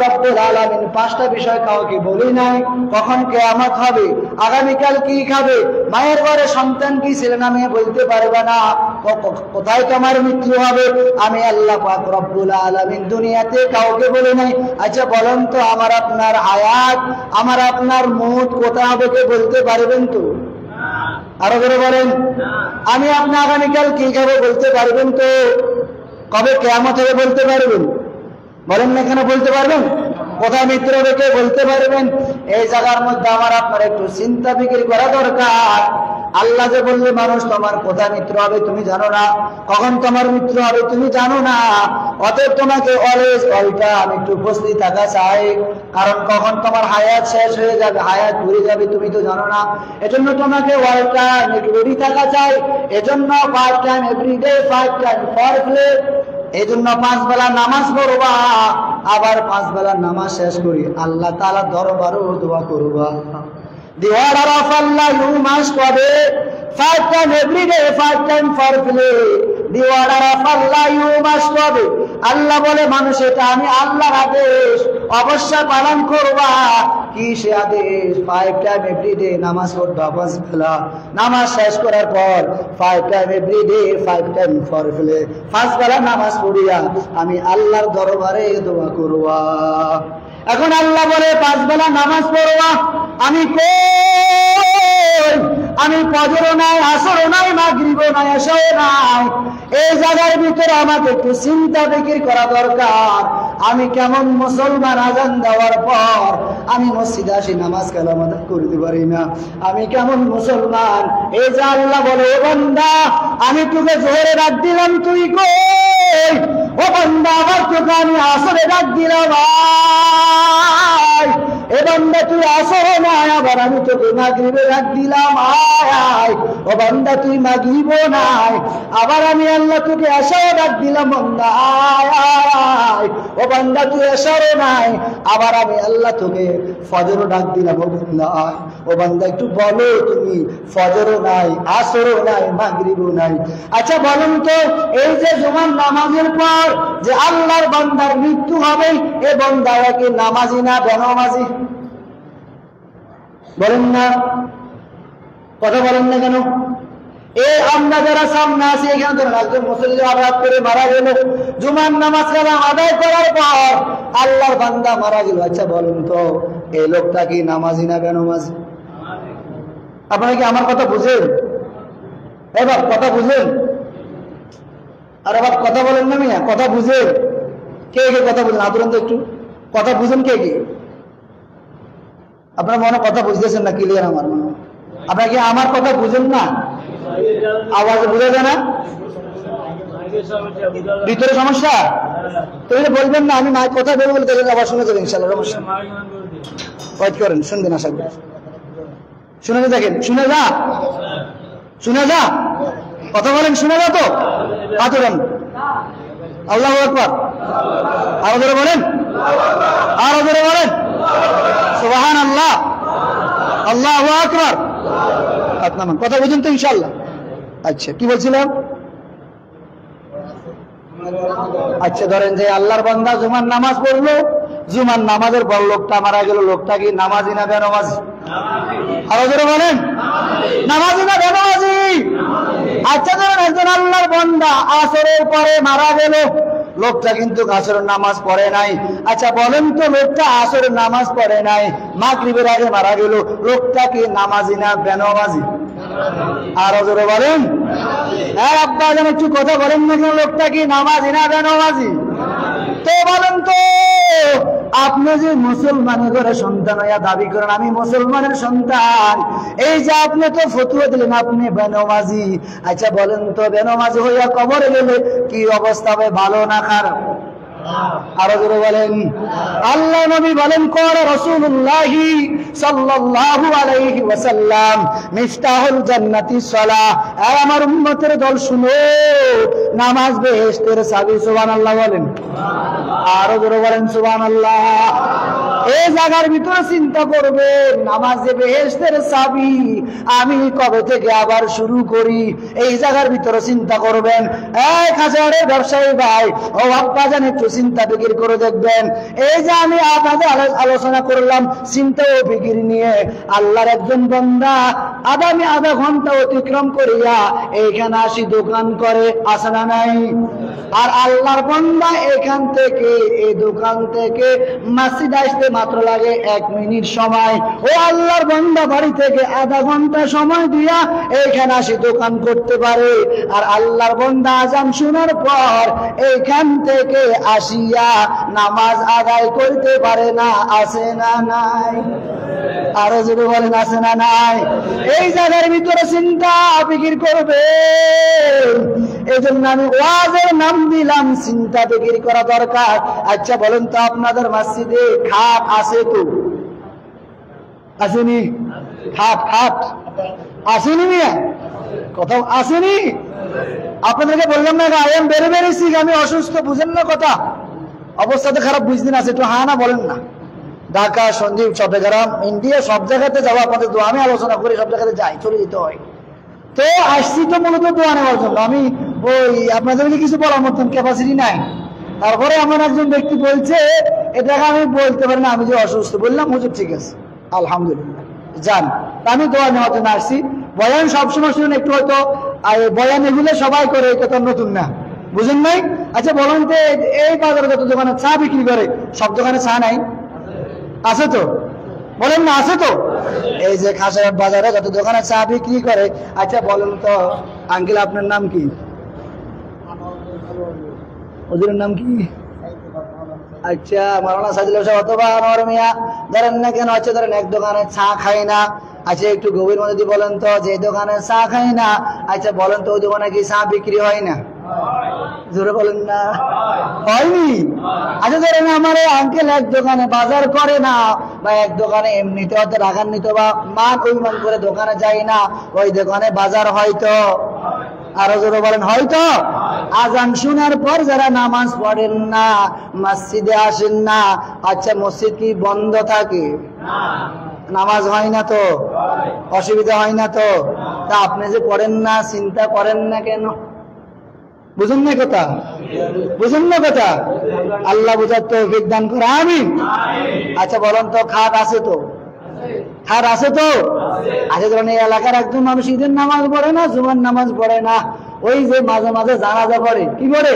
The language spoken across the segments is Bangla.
রব্বুল আলামিন পাঁচটা বিষয় কাউকে বলি নাই। কখন কিয়ামত হবে, আগামীকাল কি খাবে, মায়ের ঘরে সন্তান কি ছেলে না মেয়ে বলতে পারবে না, কোথায় তোমার মৃত্যু হবে, আমি আল্লাহ পাক রব্বুল আলামিন দুনিয়াতে কাউকে বলি নাই। আচ্ছা বলেন তো, আমার আপনার হায়াত, আমার আপনার মউত কোথায় হবে কে বলতে পারবেন তো? আরো করে বলেন। আমি আপনি আগামীকাল কি খাবো বলতে পারবেন তো? কবে কিয়ামত হবে বলতে পারবেন? বলেন না, কেন বলতে পারবেন? কোথায় মৃত্যু হবে কে বলতে পারবেন? এই জায়গার মধ্যে আমার আপনার একটু চিন্তা ফিকির করা দরকার। আল্লাহ যে বললে মানুষ তোমার কোথায় মৃত্যু হবে তুমি জানো না, কখন তোমার মৃত্যু হবে তুমি জানো না, অতএব তোমাকে অলওয়েজ অল টাইম একটু উপস্থিত থাকা চাই। কারণ কখন তোমার হায়াত শেষ হয়ে যাবে, হায়াত ঘুরে যাবে তুমি তো জানো না। এজন্য তোমাকে অল টাইম একটু রেডি থাকা চাই। এজন্য 5 time everyday, 5 time for play. এই জন্য 5 বেলা নামাজ পড়বা, আবার 5 বেলা নামাজ শেষ করি আল্লাহ তাআলার দরবারে দোয়া করবা। The order of Allah you must obey. 5 time every day, 5 time for play. The order of Allah you must obey. আল্লাহ বলে মানুষ এটা আমি আল্লাহর আদেশ, অবশ্যই পালন করবা। কি সে আদেশ? 5 time every day নামাজ পড়বা 5 বেলা, নামাজ শেষ করার পর 5 time every day, 5 time for play, 5 বেলা নামাজ পড়িয়া আমি আল্লাহর দরবারে দোয়া করবা। এখন আল্লাহ বলে 5 বেলা নামাজ পড়বা, আমি কই? আমি ফজরও নাই, আসরও নাই, মাগরিবও নাই, এশাও নাই। এই জায়গার ভিতরে আমাকে একটু চিন্তা ফিকির করা দরকার। আমি কেমন মুসলমান, আজান দেওয়ার পর আমি মসজিদে আসি নামাজ কালাম আদায় করতে পারি না, আমি কেমন মুসলমান? এই যে আল্লাহ বলে ও বান্দা আমি তোকে জোহরে ডাক দিলাম তুই কই? ও বান্দা আবার তোকে আমি আসরে ডাক দিলাম আয়। এ বান্দা তুই আসরও নাই, আবার আমি তোকে মাগরিবে ডাক দিলাম আয়। ও বান্দা তুই মাগরিবও নাই, আবার আমি আল্লাহ তোকে এশাও ডাক দিলাম বান্দা আয় আয়। ও বান্দা তুই এশারও নাই, আবার আমি আল্লাহ তোকে ফজরও ডাক দিলাম ও বান্দা আয়। ও বান্দা একটু বলো তুমি ফজরও নাই, আসরও নাই, মাগরিবও নাই। আচ্ছা বলুন তো, এই যে জুমার নামাজের পর যে আল্লাহর বান্দার মৃত্যু হবে, এ বান্দা কি নামাজি না বেনামাজি? বলেন না, কথা বলেন না কেন? এই আমরা যারা সামনে আছি এখানে ধরেন একজন মুসল্লি আঘাত করে মারা গেল, জুমার নামাজ কালাম আদায় করার পর আল্লাহর বান্দা মারা গেল। আচ্ছা বলুন তো, এই লোকটা কি নামাজি না বেনামাজি? আপনারা কি আমার কথা বুঝেন? এবার কথা বুঝেন? আর আবার কথা বলেন না মিয়া, কথা বুঝেন? কে কে কথা বুঝেন? আদরণ তো একটু কথা বুঝেন কে কে? আপনার মনে কথা বুঝতেছেন না? ক্লিয়ার আমার মনে? আপনারা কি আমার কথা বুঝেন না? আওয়াজ বুঝা যায় না? ভিতরে সমস্যা? তো এটা বলবেন না, আমি মায়ের কথা বলবো বলতে আবার শুনে যাবেন ইনশাআল্লাহ। সমস্যা ওয়েট করেন, শুনবেন আশা করি। শুনে দেখেন, শুনে যা, শুনে যা, কথা বলেন, শুনে যা তো আচরণ। আল্লাহু আকবার। আরো জোরে বলেন, আরো জোরে বলেন সুবহানাল্লাহ, আল্লাহু আকবার। আপনার কথা বুঝুন তো ইনশাআল্লাহ। আচ্ছা কি বলছিলাম? আচ্ছা ধরেন যে আল্লাহর বান্দা জুমার নামাজ পড়লো, জুমার নামাজের পর লোকটা মারা গেল, লোকটা কি নামাজি না বেনামাজি? আরো জোরে বলেন, নামাজি না বেনামাজি? আচ্ছা ধরেন একজন আল্লাহর বান্দা আসরের পরে মারা গেল, লোকটা কিন্তু আসরের নামাজ পড়ে নাই। আচ্ছা বলেন তো, লোকটা আসরের নামাজ পড়ে নাই, মাগরিবের আগে মারা গেল, লোকটা কি নামাজি না বেনামাজি? আরো জোরে বলেন, হ্যাঁ আব্বা যেন একটু কথা বলেন না, লোকটা কি নামাজি না বেনামাজি? তো বলেন তো, আপনি যে মুসলমানের ঘরে সন্তান হইয়া দাবি করেন আমি মুসলমানের সন্তান, এই যে আপনি তো ফতোয়া দিলেন আপনি বেনামাজি। আচ্ছা বলেন তো, বেনামাজি হইয়া কবরে গেলে কি অবস্থা হবে, ভালো না খারাপ? আরো জোরে বলেন। আল্লাহ নবী বলেন, করা রাসূলুল্লাহ সাল্লাল্লাহু আলাইহি ওয়াসাল্লাম, মিফতাহুল জান্নাতি সালাহ। আর আমার উম্মতের দল শুনো, নামাজ বেহেশতের চাবি। সুবহানাল্লাহ বলেন, আরো জোরে বলেন সুবহানাল্লাহ। এই জায়গার ভিতরে চিন্তা করবে নামাজে বেহেশতের চাবি আমি কবে থেকে আবার শুরু করি। এই জায়গার ভিতরে চিন্তা করবেন। এক হাজারের ব্যবসায়ী ভাই ও আব্বা জান একটু চিন্তা ফিকির করে দেখবেন। এই যে আমি আপনাদের আলোচনা করলাম চিন্তা ও ফিকির নিয়ে, আল্লাহর একজন বান্দা আগামী আধা ঘন্টা অতিক্রম করিয়া এইখানে আসি দোকান করে, আসে না নাই? আর আল্লাহর বান্দা এখান থেকে এই দোকান থেকে মসজিদ আসতে মাত্র লাগে 1 মিনিট সময়। ও আল্লাহর বান্দা বাড়ি থেকে আধা ঘন্টা সময় দিয়া এইখানে আসি দোকান করতে পারে। আর আল্লাহর বান্দা আজান শোনার পর এইখান থেকে আসিয়া নামাজ আদায় করতে পারে না, আসে না নাই? আরো যদি বলেন আছে না নাই? এই জায়গার ভিতরে চিন্তা ফিকির করবে। এই জন্য আমি ওয়াজের নাম দিলাম চিন্তা ফিকির করা দরকার। আচ্ছা বলেন তো আপনাদের মসজিদে খাট আছে তো? আসেনি? খাট খাট আসেনি মিয়া? কোথাও আসেনি? আপনাদেরকে বললাম না I am very very sick, আমি অসুস্থ, বুঝেন না কথা? অবস্থাতে খারাপ বুঝদিন আছে, একটু হ্যাঁ না বলেন না। ঢাকা, সন্দ্বীপ, চট্টগ্রাম, ইন্ডিয়া সব জায়গাতে যাবো আপনাদের দোয়া, আমি আলোচনা করি, সব জায়গাতে যাই, চলে যেতে হয়। তো আসছি তো মূলত দোয়া নেওয়ার জন্য। আমি ওই আপনাদেরকে কিছু বলার মতন ক্যাপাসিটি নাই। তারপরে আমার একজন ব্যক্তি বলছে এটাকে আমি বলতে পারি না, আমি যে অসুস্থ। বললাম হুজুর ঠিক আছে, আলহামদুলিল্লাহ যান। আমি দোয়া নেওয়ার জন্য আসছি। বয়ান সবসময় শুনুন, একটু হয়তো বয়ান এগুলো সবাই করে, এটা তো নতুন না, বুঝেন নাই? আচ্ছা বলুন তো এই বাজারে যত দোকানে চা বিক্রি করে সব দোকানে চা নাই? আছে তো? বলেন না আছে তো? এই যে খাসারহাট বাজারে যত দোকানে চা বিক্রি করে, আচ্ছা বলুন তো আঙ্কেল আপনার নাম কি? হুজুরের নাম কি? আচ্ছা মাওলানা সাইদুল সাহেব অথবা আনোয়ার মিয়া ধরেন না কেন, আচ্ছা ধরেন এক দোকানে চা খাই না। আচ্ছা একটু গভীর মধ্যে বলেন তো যে দোকানে চা খাই না, আচ্ছা বলেন তো ওই দোকানে কি চা বিক্রি হয় না? জোরে বলেন না হয়নি? আচ্ছা ধরেন আমার আঙ্কেল এক দোকানে বাজার করে না, বা এক দোকানে এমনিতে হয়তো রাগান্বিত বা মান অভিমান করে দোকানে যায় না, ওই দোকানে বাজার হয়তো? আরো জোরে বলেন হয়তো? আজান শোনার পর যারা নামাজ পড়েন না, মসজিদে আসেন না, আচ্ছা মসজিদ কি বন্ধ থাকে? নামাজ হয় না তো? অসুবিধা হয় না তো? তা আপনি যে পড়েন না চিন্তা করেন না কেন? বুঝুন না কথা? বুঝুন না কথা? আল্লাহ বুঝার তৌফিক দান করে, আমিন। আচ্ছা বলেন তো খাট আছে তো? খাট আছে তো? আচ্ছা ধরেন এই এলাকার একজন মানুষ ঈদের নামাজ পড়ে না, জুমার নামাজ পড়ে না, ওই যে মাঝে মাঝে জানাজা পড়ে, কি করে?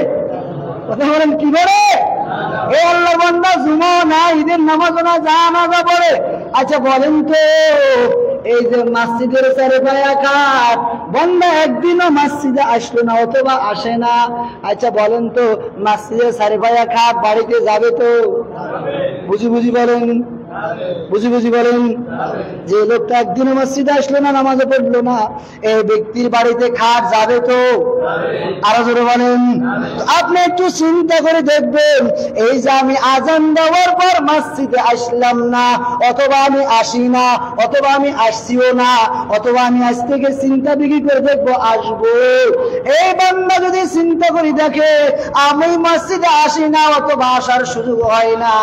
কথা বলেন কি করে? এই আল্লাহর বান্দা জুমা না, ঈদের নামাজ না, জানাজা পড়ে। আচ্ছা বলেন তো এই যে মসজিদের চারিপায়া খাট, বান্দা একদিনও মসজিদে আসলো না অথবা আসে না, আচ্ছা বলেন তো মসজিদের চারিপায়া খাট বাড়িতে যাবে তো? বুঝি বুঝি বলেন, বুঝি বুঝি বলেন। যে লোকটা একদিনও মসজিদে আসলো না, নামাজে পড়লো না, এই ব্যক্তির বাড়িতে খাট যাবে তো? আরো জোরে বলেন। আপনি একটু চিন্তা করে দেখবেন, এই যে আমি আজান দেওয়ার পর মসজিদে আসলাম না, অথবা আমি আসি না, অথবা আমি আসছিও না, অথবা আমি আজ থেকে চিন্তা বিক্রি করে দেখবো আসবো। এই বান্দা যদি চিন্তা করি দেখে আমি মসজিদে আসি না অথবা আসার সুযোগ হয় না,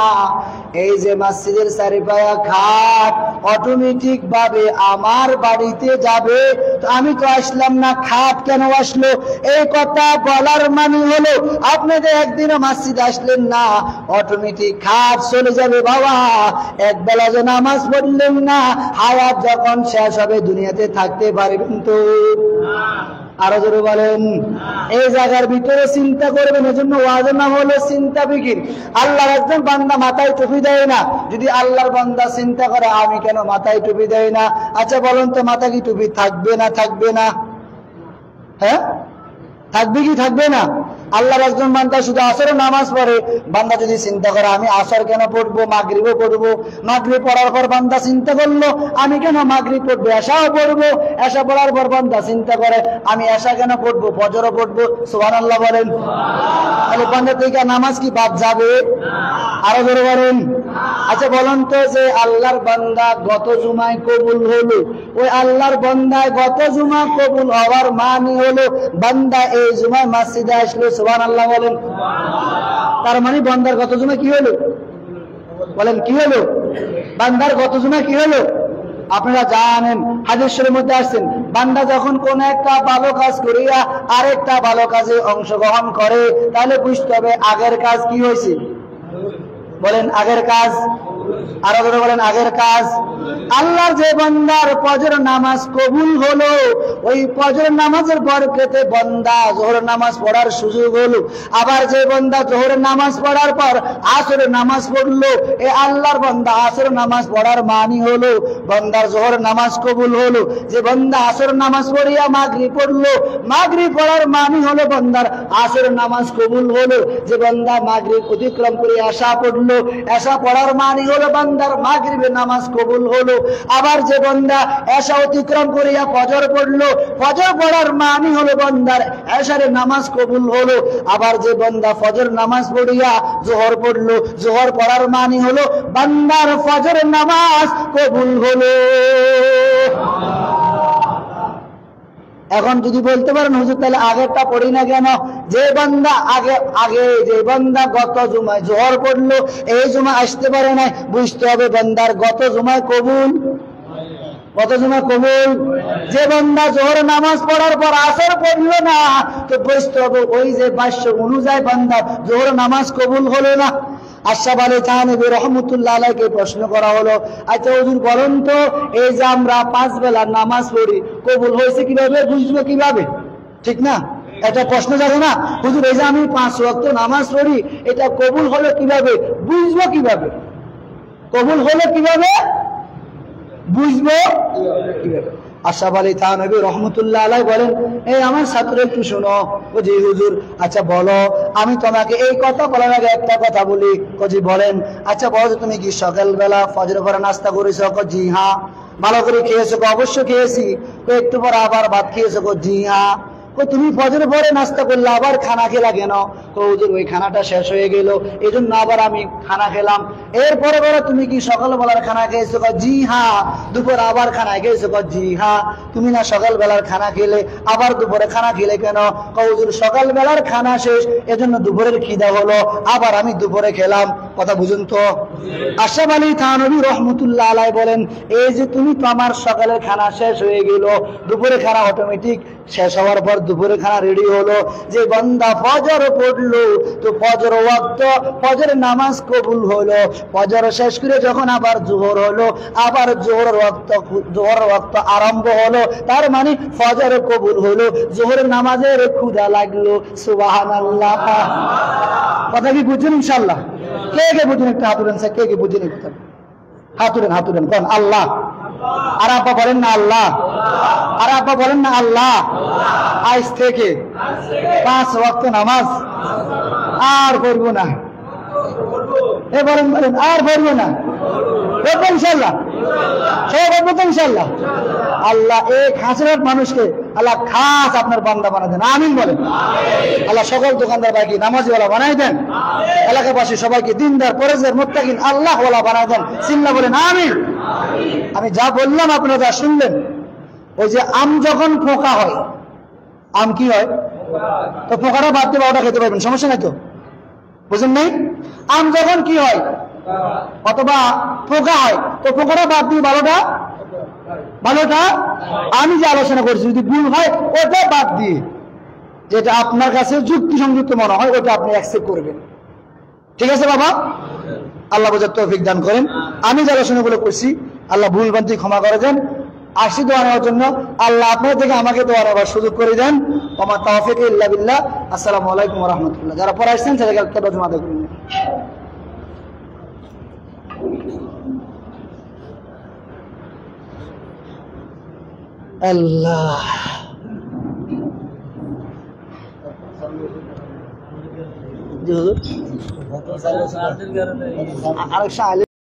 এই যে মসজিদের চারিপায়া খাট অটোমেটিক ভাবে আমার বাড়িতে যাবে, তো আমি তো আসলাম না, খাট কেন আসলো? এই কথা বলার মানে হলো আপনি যে একদিনও মসজিদে আসলেন না, অটোমেটিক খাট চলে যাবে বাবা। এক বেলা যে নামাজ পড়লেন না, হায়াত যখন শেষ হবে দুনিয়াতে থাকতে পারবেন তো? আরো জোরে বলেন। এই জায়গার ভিতরে চিন্তা করবেন। এজন্য ওয়াজের নাম হলো চিন্তা ফিকির। আল্লাহর একজন বান্দা মাথায় টুপি দেয় না, যদি আল্লাহর বান্দা চিন্তা করে আমি কেন মাথায় টুপি দেয় না, আচ্ছা বলুন তো মাথা কি টুপি থাকবে না থাকবে না? হ্যাঁ থাকবে কি থাকবে না? আল্লাহর একজন বান্দা শুধু আসরের নামাজ পড়ে, বান্দা যদি চিন্তা করে আমি আসর কেন পড়বো, মাগরিবও পড়বো, মাগরিব পড়ার পর বান্দা চিন্তা করলো আমি কেন মাগরিব পড়বো, এশাও পড়বো, এশা পড়ার পর বান্দা চিন্তা করে আমি এশা কেন পড়বো, ফজরও পড়বো, সুবহানাল্লাহ বলেন। তাহলে বান্দা থেকে নামাজ কি বাদ যাবে? আরো জোরে বলেন। আচ্ছা বলুন তো যে আল্লাহর বান্দা গত জুমায় কবুল হলো, ওই আল্লাহর বান্দায় গত জুমা কবুল হওয়ার মানে হলো বান্দা এই জুমায় মসজিদে আসলো, সুবহানাল্লাহ বলেন। তার মানে বান্দার গত জুমা কি হলো? বলেন কি হলো? বান্দার গত জুমা কি হলো? আপনারা জানেন হাদিসের মধ্যে আসছেন, বান্দা যখন কোন একটা ভালো কাজ করিয়া আরেকটা ভালো কাজে অংশগ্রহণ করে তাহলে বুঝতে হবে আগের কাজ কি হয়েছে। বলেন আগের কাজ, আরো করে বলেন আগের কাজ। আল্লাহর যে বান্দার ফজর নামাজ কবুল হলো, ওই ফজর নামাজের বরকতে বান্দা যোহর নামাজ পড়ার সুযোগ হলো। আবার যে বান্দা যোহর নামাজ পড়ার পর আসরের নামাজ পড়লো, এ আল্লাহর বান্দা আসর নামাজ পড়ার মানি হলো বান্দার যোহর নামাজ কবুল হলো। যে বান্দা আসর নামাজ পড়িয়া মাগরিব পড়লো, মাগরিব পড়ার মানি হলো বান্দার আসর নামাজ কবুল হলো। যে বান্দা মাগরিব অতিক্রম করে এশা পড়লো, এশা পড়ার মানি হলো বান্দার মাগরিবের নামাজ কবুল হলো। আবার যে বান্দা এশা অতিক্রম করিয়া ফজর পড়লো, ফজর পড়ার মানি হলো বান্দার এশারের নামাজ কবুল হলো। আবার যে বান্দা ফজর নামাজ পড়িয়া যোহর পড়লো, যোহর পড়ার মানি হলো বান্দার ফজরের নামাজ কবুল হলো। এখন যদি বলতে পারেন হুজুর তাহলে আগেরটা পড়ি না কেন? যে বান্দা আগে যে বান্দা গত জুমায় যোহর পড়লো, এই জুমা আসতে পারে না, বুঝতে হবে বান্দার গত জুমায় কবুল, কত জুমা কবুল। যে বান্দা যোহর নামাজ পড়ার পর আসর পড়লো না, তো বুঝতে হবে ওই যে ভাষ্য অনুযায়ী বান্দার যোহর নামাজ কবুল হলো না। আশরাফ আলী থানভী রহমতুল্লাহ আলাইহিকে প্রশ্ন করা হলো, আচ্ছা হুজুর বলেন তো, এই যে আমরা 5 বেলা নামাজ পড়ি কবুল হয়েছে কিভাবে, বুঝবো কিভাবে? ঠিক না? এটা প্রশ্ন জাগে না, হুজুর এই যে আমি 5 ওয়াক্ত নামাজ পড়ি এটা কবুল হলো কিভাবে, বুঝবো কিভাবে? কবুল হলো কিভাবে, বুঝবো কিভাবে? আশরাফ আলী থানভী রহমতুল্লাহ আলাইহি বলেন, এই আমার ছাত্র একটু শোনো। ও জি হুজুর, আচ্ছা বলো, আমি তোমাকে এই কথা বলার আগে একটা কথা বলি। ও জি বলেন। আচ্ছা বলো, তুমি কি সকালবেলা ফজর করে নাস্তা করেছো? জি হ্যাঁ। ভালো করে খেয়েছো? অবশ্যই খেয়েছি। একটু পর আবার ভাত খেয়েছো? জি হ্যাঁ। তুমি ফজর পরে নাস্তা করলে আবার খানা খেলা কেন? হুজুর ওই খানাটা শেষ হয়ে গেল, এই জন্য আবার আমি খানা খেলাম। এরপরে বলো, তুমি কি সকালবেলার খানা খেয়েছো? জি হ্যাঁ। দুপুর আবার খানা খেয়েছো? জি হ্যাঁ। তুমি না সকালবেলার খানা খেলে আবার দুপুরে খানা খেলে কেন? হুজুর সকালবেলার খানা শেষ, এজন্য দুপুরের খিদা হলো, আবার আমি দুপুরে খেলাম। কথা বুঝুন তো? আশরাফ আলী থানভী রহমতুল্লাহ আলাইহি বলেন, এই যে তুমি তো আমার সকালের খানা শেষ হয়ে গেল, দুপুরে খানা অটোমেটিক শেষ হওয়ার পর দুপুরে খানা রেডি হলো। যে বান্দা ফজর পড়লো, তো ফজর ওয়াক্ত ফজরের নামাজ কবুল হলো। ফজর শেষ করে যখন আবার জোহর হলো, আবার জোহরের ওয়াক্ত আরম্ভ হলো, তার মানে ফজর কবুল হলো। জোহরের নামাজের ক্ষুধা লাগলো। সুবহানাল্লাহ। কথা কি বুঝছেন? ইনশাআল্লাহ কে কে বুঝেন একটু হাত উঠান। কে কে বুঝেন একটু হাত উঠান। কোন আল্লাহ? আর আপা বলেন না আল্লাহ? আর আপা বলেন না আল্লাহ? আজ থেকে 5 ওয়াক্ত নামাজ আর পড়বো না। এ বলেন আর পড়বো না। ইনশাআল্লাহ সবাই বলবো ইনশাআল্লাহ। আল্লাহ 1,000 মানুষকে আল্লাহ খাস আপনার বান্দা বানায় দেন। আমিন বলেন। আল্লাহ সকল দোকানদার ভাইকে নামাজিওয়ালা বানাই দেন। এলাকাবাসী সবাইকে দিনদার পরেজগার মুত্তাকিন আল্লাহওয়ালা বানাই দেন। চিল্লা বলেন আমিন। আমি যা বললাম আপনারা যা শুনলেন, ওই যে আম যখন পোকা হয়, আম কি হয়? তো পোকাটা বাদ দিয়ে ওটা খেতে পারবেন, সমস্যা নাই তো? বুঝেন নাই? আম যখন কি হয় অথবা পোকা হয়, তো পোকাটা বাদ দিয়ে ভালোটা আমি যে আলোচনা করছি যদি ভুল হয় ওটা বাদ দিয়ে যেটা আপনার কাছে যুক্তি সংযুক্ত মনে হয় ওটা আপনি অ্যাকসেপ্ট করবেন। ঠিক আছে বাবা? আল্লাহ বোঝার তৌফিক দান করেন। আমি যে আলোচনাগুলো করছি আল্লাহ ভুল ভ্রান্তি ক্ষমা করে দেন। আসি দোয়া নেওয়ার জন্য আল্লাহ আপনার থেকে আমাকে দোয়া নেওয়ার সুযোগ করে দেন। ওমা তাওফিক ইল্লা বিল্লাহ। আসসালামু আলাইকুম ওয়া রাহমাতুল্লাহ। যারা পরে আসছেন তাদেরকে জমা দিয়ে করুন। আল্লাহ জি হুজুর আরেকটা